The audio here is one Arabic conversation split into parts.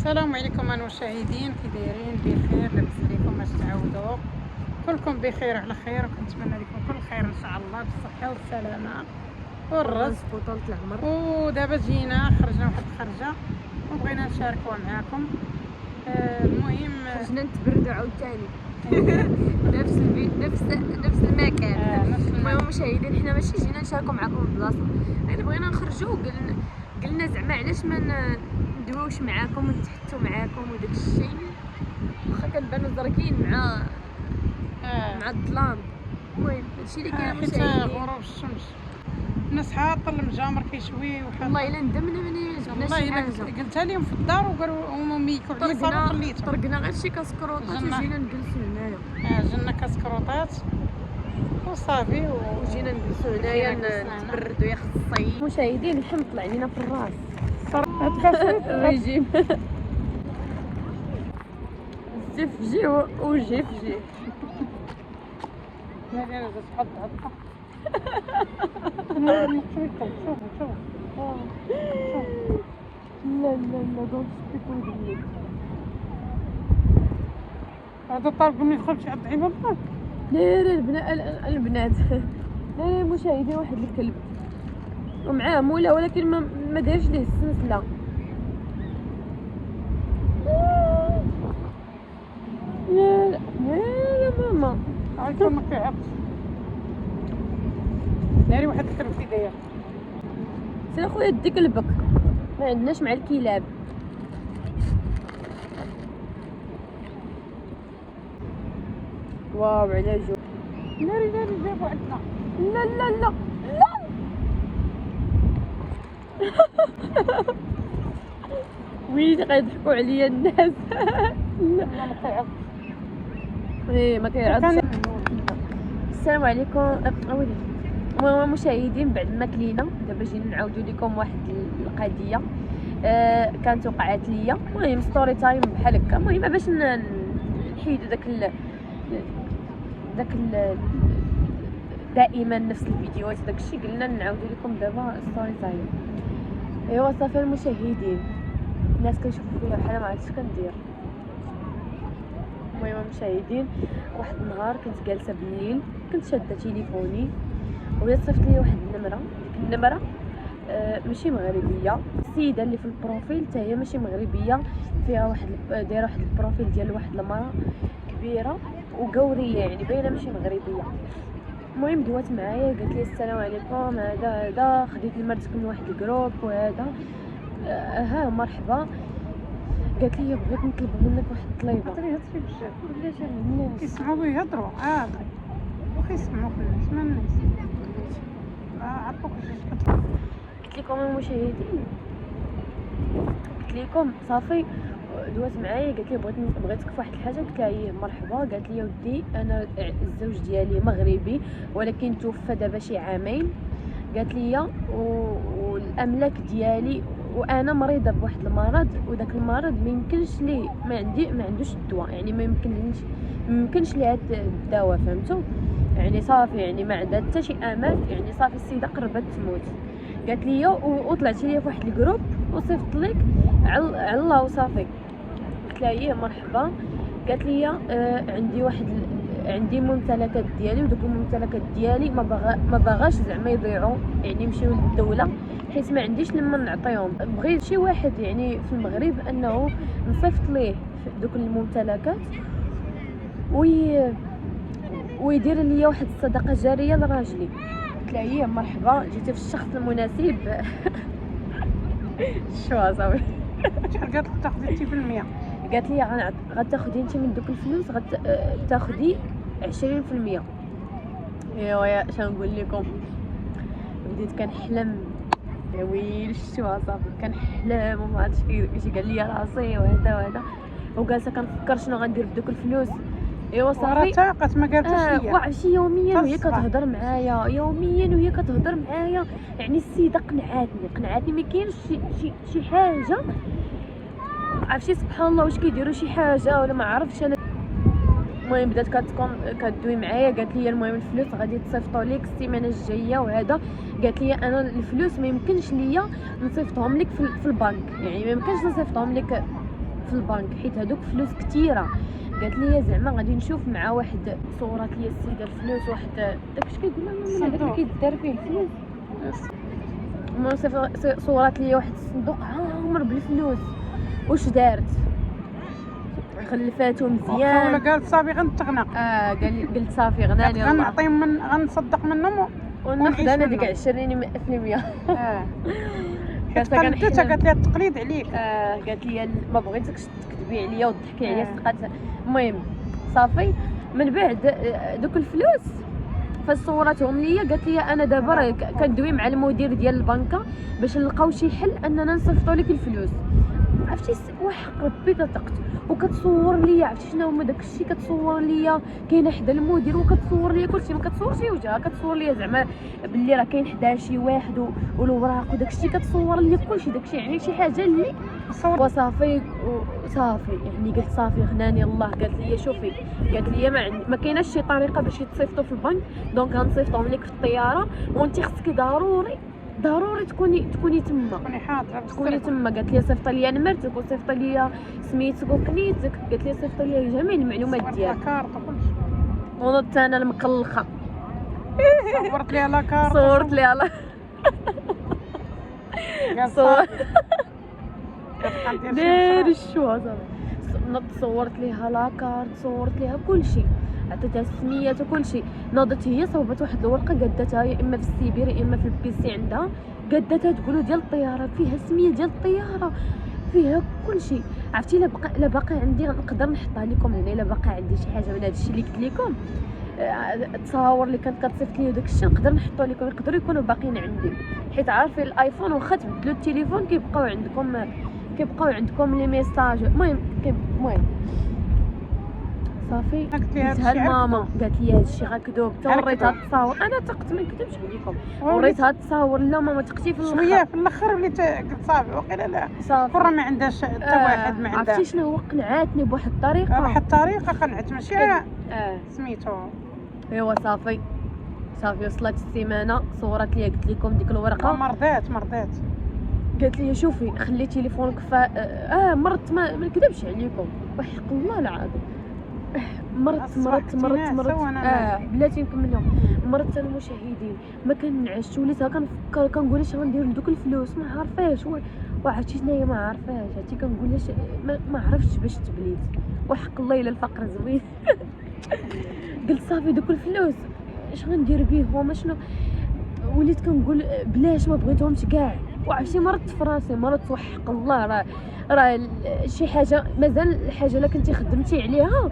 السلام عليكم المشاهدين، كي دايرين؟ بخير؟ لاباس عليكم؟ اش تعاودوا؟ كلكم بخير على خير، وكنتمنى لكم كل خير ان شاء الله بالصحه والسلامه والرزق وطولة العمر. ودابا جينا خرجنا واحد الخرجه وبغينا نشاركوها معكم. المهم خرجنا نتبردوا عاوتاني نفس المكان. نفس المهم مشاهدين، حنا ماشي جينا نشاركوا معكم البلاصه، غير بغينا نخرجوا قلنا زعما علاش ما ندويوش معاكم ونتحتوا معاكم وداك الشيء، واخا كنبانو زرقين مع الظلام. المهم هادشي اللي كاين حيت مشاهدين. غروب الشمس الناس حاطه المجامر كيشوي والله الا ندمنا ملي جبنا شي والله حاجه. الا قلتها لهم في الدار وقالوا هما ميكوا عليا صافي خليتهم. طرقنا غير شي كاسكروطات وجينا نجلسوا هنايا. جبنا كاسكروطات وصافي وجينا نجلسوا هنايا نتبردوا يا خصي. مشاهدين الحمد طلع لينا في الراس الريجيم. الزف جي وجي في جي. انا جالس حط شوفوا لا دونت سبيك وذ هذا طالب ما يدخلش على الضعيف والله. لا البنات لا مشاهدين، واحد الكلب ومعاه مولا ولكن ما دارش ليه السلسله. لا ماما عرفتوا ما كيعرفش ناري واحد الكلب في يديا. سير خويا دي كلبك، ما عندناش مع الكلاب. واو على جو. ناري جابوا عندنا. لا وين غيضحكوا عليا الناس. لا ما كيعرفش. ما كيعرفش. السلام عليكم المهم مشاهدين، بعد ما كلينا دابا جينا نعاودوا لكم واحد القضيه كانت وقعت ليا. المهم ستوري تايم بحال هكا، المهم باش نحيدوا داك دائما نفس الفيديوهات داك الشيء، قلنا نعاودوا لكم دابا ستوري تايم. ايوا صافي المشاهدين، الناس كيشوفوا فيا بحال ما عرفتش كندير. المهم مشاهدين، واحد النهار كنت جالسه بالليل، كنت شاده تليفوني وهي صيفط لي واحد النمره. ديك النمره ماشي مغربيه، السيده اللي في البروفيل حتى هي ماشي مغربيه، فيها واحد دايره واحد البروفيل ديال واحد المراه كبيره وقوريه، يعني باينه ماشي مغربيه. المهم دوات معايا قالت لي السلام عليكم، هذا خديت المرتك من واحد الجروب وهذا ها مرحبا. قالت لي بغيت نطلب منك واحد الطليبه. هضري بجد ولاش الناس كيسمعوا يهضروا عادي وكيسمعوا في الناس ما الناس عرفوك جوج. قلت لكم المشاهدين، قلت لكم صافي دوات معايا قالت لي بغيتك في واحد الحاجه. قلت لها ايه مرحبا. قالت لي يا ودي انا الزوج ديالي مغربي ولكن توفى دابا شي عامين. قالت لي والاملاك ديالي وانا مريضه بواحد المرض، وداك المرض ما يمكنش ليه، ما عندوش الدواء، يعني ما يمكنش ليه الدواء، فهمتوا؟ يعني صافي، يعني ما عندها حتى شي امل، يعني صافي السيده قربت تموت. قالت لي وطلعت لي في واحد الجروب وصيفط لك على الله وصافي. قلت لها ايه مرحبا. قالت لي عندي ممتلكات ديالي، ودوك الممتلكات ديالي ما باغاش زعما يضيعوا، يعني يمشيو للدوله، حيت ما عنديش لما نعطيهم. بغيت شي واحد يعني في المغرب انه نصيفط ليه دوك الممتلكات ويدير لي واحد الصدقه جاريه لراجلي. قلت لها هي مرحبا، جيتي في الشخص المناسب. شو صافي. شحال قالت لك تاخذي انت بالمية؟ قالت لي غتاخدي انت من دوك الفلوس تاخدي 20%. ايوا شنو نقول لكم، بديت كنحلم يا ويلي شتوها صافي، كنحلم وما عرفتش اش قال لي راسي وهذا وجالسه كنفكر شنو غندير بدوك الفلوس. ايوا صافي تاقت ما قالتش ليا وعرفتي يوميا وهي كتهضر معايا، يعني السيده قنعاتني ما كاينش شي حاجه، عرفتي سبحان الله واش كيديروا شي حاجه ولا ما عرفتش انا. المهم بدات كدوي معايا، قالت لي المهم الفلوس غادي تصيفطوا لك السيمانه الجايه وهذا. قالت لي انا الفلوس ما يمكنش ليا نصيفطهم لك في البنك، يعني ما يمكنش نصيفطهم لك في البنك حيت هذوك فلوس كثيره. قالت لي زعما غادي نشوف مع واحد، صورات لي السيده الفلوس، واحد داكشي كيقول لها هذاك اللي كيدار فيه الفلوس، صورات لي واحد الصندوق عامر بالفلوس. واش دارت؟ غلفاتو مزيان ولا قالت صافي غنتغنى. قلت صافي غناني الله، غنعطيهم من غنصدق منهم وناخذ انا ديك 20% قالت لي التقليد عليك. قالت لي ما بغيتكش تكذبي عليا وتضحكي عليا صدقات. المهم صافي من بعد دوك الفلوس فصورتهم ليا. قالت لي انا دابا راه كندوي مع المدير ديال البنكه باش نلقاو شي حل اننا نصيفطوا لك الفلوس. عرفتي وحق ربي كتقت وكتصور ليا، عرفتي شنو هما داكشي، كتصور ليا كاينه حدا المدير وكتصور ليا كلشي، ما كتصورش وجهها، كتصور ليا زعما باللي راه كاين حدا شي واحد والوراق وداكشي، كتصور ليا كلشي داكشي، يعني شي حاجه اللي وصافي صافي. يعني قلت صافي غناني الله. قالت لي شوفي، قالت لي ما كايناش شي طريقه باش يتصيفطوا في البنك، دونك غنصيفطوهم لك في الطياره وانت خصك ضروري تكوني تما، تكوني تما. قالت لي صيفط لي نمرتك وصيفط لي سميتك وكنيتك، قالت لي صيفط لي جميع المعلومات ديالك. ونضت انا المقلخه صورت ليها لاكارت، صورت ليها دير الشوا صافي. صورت ليها لاكارت، صورت ليها كلشي، عطيتها السميات وكلشي. ناضت هي صوبت واحد الورقه قدتها يا اما في السيبير يا اما في البيسي عندها، قدتها تقولوا ديال الطياره، فيها سميه ديال الطياره، فيها كلشي. عرفتي لا باقي عندي نقدر نحطها لكم هنا، الا باقي عندي شي حاجه من هادشي اللي قلت لكم، التصاور اللي كانت كتصيفط لي داك الشيء نقدر نحطو لكم، يقدروا يكونوا باقيين عندي، حيت عارفين الايفون واخا تبدلوا التليفون كيبقاو عندكم لي ميساج. المهم صافي قلتها لماما، قالت لي هادشي غير كذوب، وريتها التصاور. انا تقت ما نكذبش عليكم، وريتها التصاور. لا ماما تقتي في الاخر شويه، في الاخر وليت قلت صافي وقيلا لا صافي راه ما عندهاش حتى واحد، ما عندها. عرفتي شنو هو؟ قنعاتني بواحد الطريقه، قنعت ماشي سميتو. ايوا صافي وصلت السيمانه، صورت لي قلت لكم ديك الورقه، مرضات قالت لي شوفي خلي تليفونك مرت، ما نكذبش عليكم وحق الله العظيم، مرت بلاتي نكملهم. مرت المشاهدين ما كنعش، وليت كنفكر كنقول اش غندير لدوك الفلوس، ما عارفاش. وعرفتي شناهي ما عارفاش، عرفتي كنقول اش ما عرفتش باش تبليت، وحق الله الا الفقر زوين. قلت صافي دوك الفلوس اش غندير بيهم، شنو وليت كنقول بلاش، ما بغيتهمش كاع. وعرفتي مرت في راسي، مرت وحق الله راه شي حاجه مازال الحاجه اللي كنتي خدمتي عليها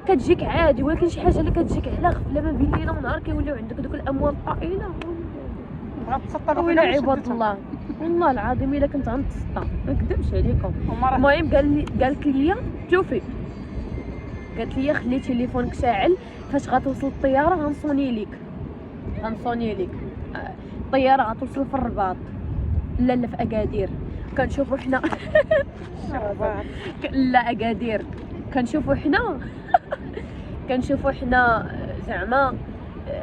كتجيك عادي، ولكن شي حاجه اللي كتجيك على غفله ما بين ليله ونهار كيوليو عندك دوك الاموال الطائله. بغات تسطر ويلا عباد الله والله العظيم الا كنت غنتسطى ما نكذبش عليكم. المهم قالت لي شوفي، قالت لي خلي تليفونك شاعل، فاش غتوصل الطياره غنصوني لك الطياره غتوصل في الرباط، لا في اكادير. كنشوفوا حنا لا اكادير، كنشوفوا حنا زعما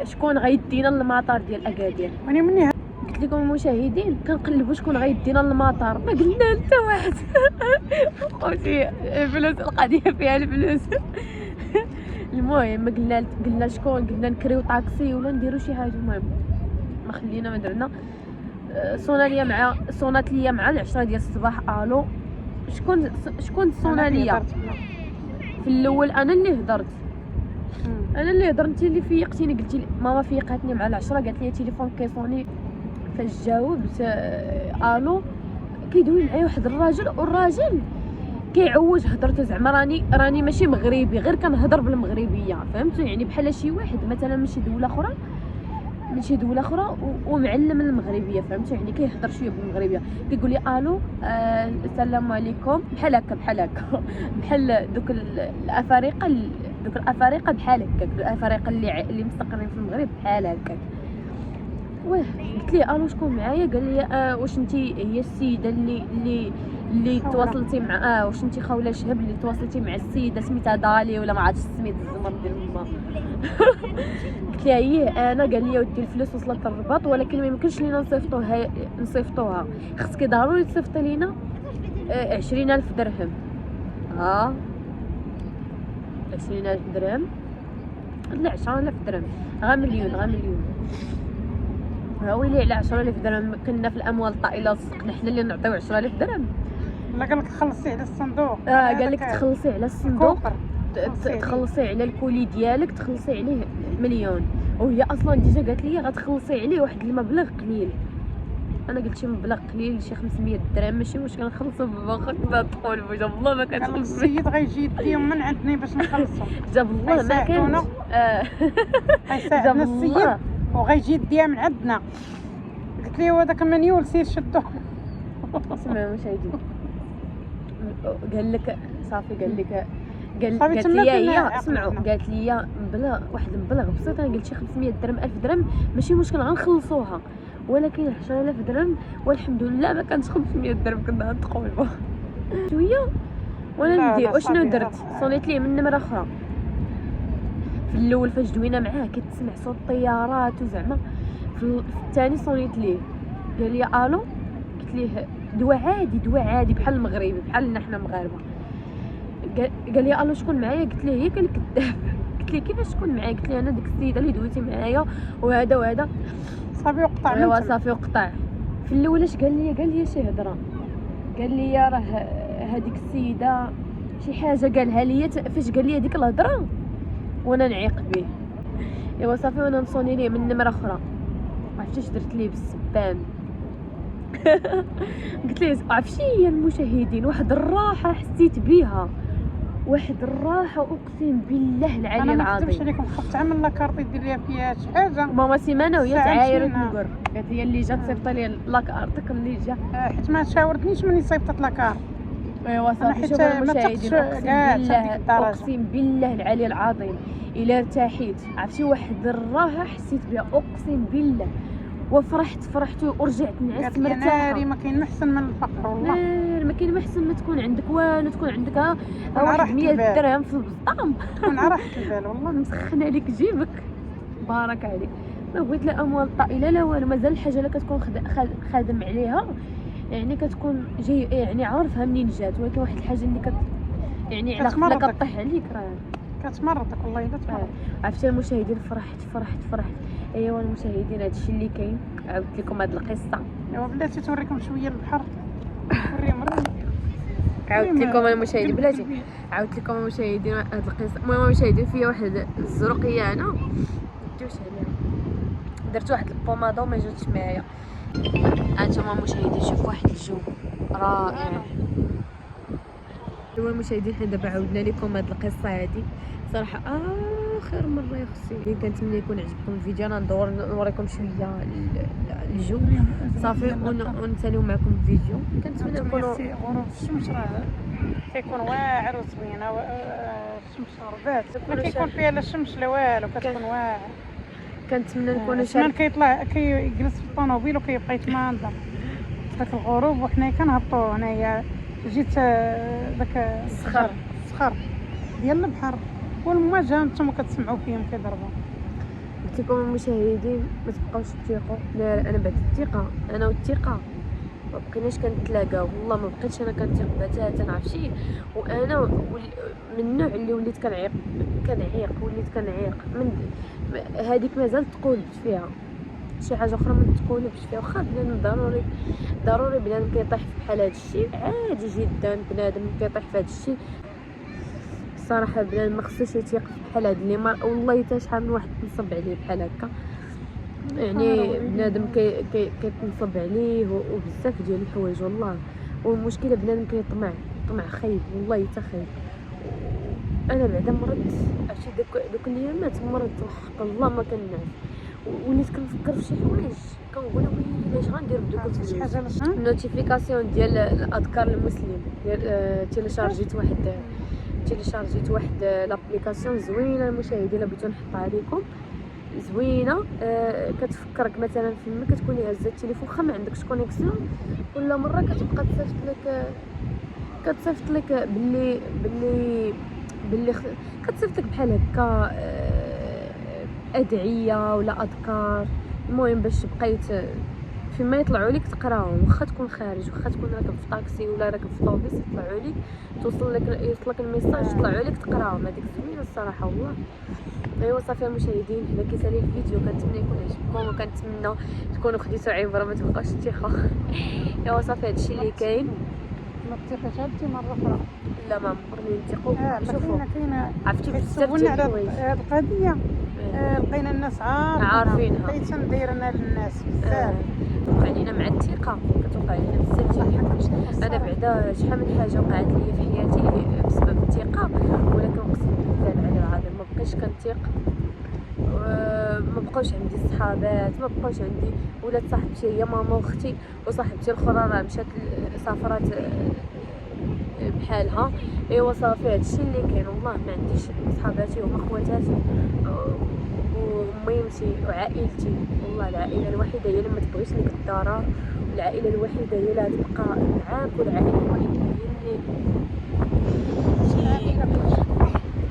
شكون غيدينا للمطار ديال اكادير. وانا مني قلت لكم المشاهدين كنقلبوا شكون غيدينا للمطار، ما قلنا حتى واحد. خوتي الفلوس القضيه فيها الفلوس. المهم قلنا شكون، قلنا نكريو طاكسي ولا نديرو شي حاجه. المهم ما خلينا ما درنا. صونات ليا مع 10 ديال الصباح. الو شكون صونا ليا؟ في الاول انا اللي هضرت انت اللي فيقتيني. قلتي لي ماما فيقاتني مع 10، قالت لي تليفون كيصوني. فاش جاوبت الو كيدوي معايا واحد الراجل، والراجل كيعوج هضرته، زعما راني ماشي مغربي، غير كنهضر بالمغربيه، فهمتوا؟ يعني بحال شي واحد مثلا من شي دوله اخرى ومعلم المغربيه، فهمتوا؟ يعني كيهضر شويه بالمغربيه، كيقول لي الو السلام عليكم، بحال هكا بحال دوك الافارقه بحال هكا، الافارقه اللي مستقرين في المغرب بحال هكا. قلت ليه الو شكون معايا؟ قال لي واش انت هي السيده اللي تواصلتي مع واش انت خوله شهب اللي تواصلتي مع السيده سميتها دالي ولا ما عرفتش سميت الزمر ديال ما. قلت لها ايه انا. قال لي ودي الفلوس وصلت للرباط، ولكن ما يمكنش لينا نصيفطوها، خصك ضروري تصيفطي لينا 20,000 درهم. ها 20,000 درهم لا 10,000 درهم غا مليون ها ويلي على 10,000 درهم. كنا في الاموال الطائله صدقنا حنا اللي نعطيو 10,000 درهم. لا قال لك خلصي على الصندوق. قال لك تخلصي على الصندوق، كوبر. تخلصي على الكولي ديالك، تخلصي عليه مليون، وهي اصلا ديجا قالت لي غتخلصي عليه واحد المبلغ قليل. انا قلت شي مبلغ قليل شي 500 درهم ماشي مشكل نخلصوا بابا. كنت تقول بوجه الله ما قال لك كتخلص. السيد غيجي يديهم من عندني باش نخلصوا. جاب الله ما كان غيساعدنا السيد وغيجي يديها من عندنا. قلت لي هو داك المنيول سير شدوه. اسمعوا مشاهدين، قال لك صافي، قال لك صافي قالت تما لي فينا هي عقل اسمعوا حنا. قالت لي مبلغ واحد المبلغ بسيط. انا قلت شي 500 درهم 1000 درهم ماشي مشكل غنخلصوها، ولكن 10,000 درهم والحمد لله ما كانش 500 درهم. كنا نتقولوا شويه وانا لا، ندير لا، وشنو صافي، درت؟ صافي. صونيت ليه من نمره اخرى. في الاول فاش دوينا معاه كتسمع صوت طيارات وزعما، في الثاني صونيت ليه قال لي الو، قلت ليه دواء عادي بحال المغربي بحالنا حنا مغاربه. قال لي الو شكون معايا؟ قلت ليه هي قال لي كذاب. قلت ليه كيفاش شكون معايا؟ قلت ليه انا ديك السيده اللي دويتي معايا وهذا صافي وقطع من ايوا تما. صافي وقطع. في الاول اش قال لي شي هضره، قال لي راه هذيك السيده شي حاجه قالها لي فاش قال لي ديك الهضره وانا نعيق به. ايوا صافي وانا نصوني ليه من نمره اخرى. عرفتي اش درت ليه بالسبان؟ قلت ليه عرفتي يا المشاهدين واحد الراحه حسيت بها، واحد الراحه اقسم بالله العلي انا ما كنتش العظيم. عليكم خفت عمل لاكارت يدير ليها فيها شي حاجه. ماما سيمانه وهي ساعة تعايرت مشينا. نقر، قالت هي اللي جات صيفط لي لاكارتك اللي جا. حيت ما شاورتنيش مني صيفطت لاكارت. ايوا أنا صافي حيت شوف ما المشاهدين، تقش اقسم كاع بالله تهديك الدرجة. اقسم بالله العلي العظيم الا ارتحيت عرفتي واحد الراحه حسيت بها اقسم بالله، فرحت ورجعت نعس قالت لي ناري مرتاحه. ما كاين محسن من الفقر والله. ما كاين ما احسن ما تكون عندك والو، تكون عندك تكون واحد راحة 100 البال. درهم في البسطام تكون على راحة البال والله. مسخنه عليك جيبك بارك عليك. ما بغيت لا اموال طائله لا والو، مازال الحاجه اللي كتكون خادم عليها يعني كتكون جاي يعني عارفها منين جات، ولكن واحد الحاجه اللي يعني على غفله كتمرضك. كطيح عليك راه كتمرضك والله الا تمرض. عرفتي المشاهدين فرحت. ايوا المشاهدين هادشي اللي كاين، عاودت لكم هاد القصه. ايوا بلاتي توريكم شويه البحر. وريهم عاودت لكم المشاهدين بلاتي، عاودت لكم المشاهدين هاد القصه. المهم المشاهدين فيها واحد الزرقيه هنا دوش عليها، درت واحد البوماده وما جاتش معايا. هانتوما المشاهدين شوفوا واحد الجو رائع. ايوا المشاهدين حنا دابا عاودنا لكم هاد القصه هادي صراحه اخر مره يا اختي. كنتمنى يكون عجبكم الفيديو. انا ندور نوريكم شويه الجو صافي ونساليو معكم الفيديو. كنتمنى نكونوا غروب الشمس راه كيكون واعر وزوينه. الشمس غربات ما كيكون فيها لا شمس لا والو، كتكون واعر. كنتمنى نكونوا الشمال كيطلع كيجلس في الطوموبيل وكيبقى يتمنظر داك الغروب، وحنا كنهبطوا هنايا. جيت داك الصخر ديال البحر والمواجهه نتوما كتسمعوا فيهم كيضربوا. قلت لكم المشاهدين ما تبقاوش تثيقوا. لا انا بعد الثقه، انا والثقه ما بقيناش كنتلاقاو والله، ما بقيتش انا كنثيق بتاتا عرفتي. وانا من النوع اللي وليت كنعيق من هذيك مازال تقولبت فيها، شي حاجه اخرى ما تقولبش فيها. واخا بنادم ضروري بنادم كيطيح في بحال هذا الشيء عادي جدا، بنادم كيطيح في هذا الشيء صراحه. بنادم ما خصوش يثيق في بحال هذا اللي والله حتى شحال من واحد تنصب عليه بحال هكا، يعني بنادم كيتنصب عليه وبزاف ديال الحوايج والله. والمشكله بنادم طمع خايب والله حتى خايب. انا بعدا مرضت عرفتي دوك الايامات مرضت وحق الله ما كنعرف، وليت كنفكر في شي حوايج كنقول ويلي اش غندير بدوك الفلوس. النوتيفيكاسيون ديال الاذكار المسلم ديال تيليشارجيت واحد لابليكاسيون زوينه المشاهدين، بغيتو نحطها لكم زوينه. كتفكرك مثلا فيما كتكوني هازه التليفون واخا ما عندكش كونيكسيون، كل مره كتبقى كتصيفط لك باللي كتصيفط لك بحال هكا ادعيه ولا اذكار، المهم باش بقيت فيما يطلعوا لك تقراهم، واخا تكون خارج، واخا تكون راكب في طاكسي ولا راكب في طوبيس يطلعوا لك، يوصلك الميساج يطلعوا لك تقراهم. هذيك زوينه الصراحه والله. ايوا صافي المشاهدين، هنا كيسالي الفيديو، كنتمنى يكون عجبكم وكنتمنى تكونوا خديتوا عبره، ما تبقاوش تيخا. ايوا صافي هادشي اللي كاين. ما تثقيش هادشي مره اخرى. لا ما عمرني نثقوا. شوفوا كاينه عرفتي بزاف سولنا ديال على الحوايج هاد القضيه، لقينا الناس عارفينها. بقيت نديرنا للناس بزاف. توقع علينا مع الثقه، كتوقع علينا بزاف ديال الحوايج. انا بعدا شحال من حاجه وقعت لي في حياتي بسبب الثقه، ولكن اقسم بالله العلي العظيم ما بقيتش كنثق. ما بقاوش عندي صحابات، ما بقاوش عندي ولات صاحبتي هي ماما واختي، وصاحبتي الاخرى راه مشات سافرات بحالها. ايوا صافي هادشي اللي كاين. والله ما عنديش صحاباتي هما خواتاتي وميمتي وعائلتي. والله العائله الوحيده هي اللي ما تبغيش لك الضرر، والعائله الوحيده هي اللي تبقى معاك، والعائله الوحيده هي اللي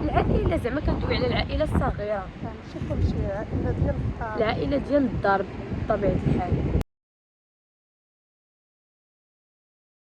العائله زعما كندوي على العائله الصغيره، ماشي كلشي، العائله ديال العائله ديال الدار بطبيعه الحال.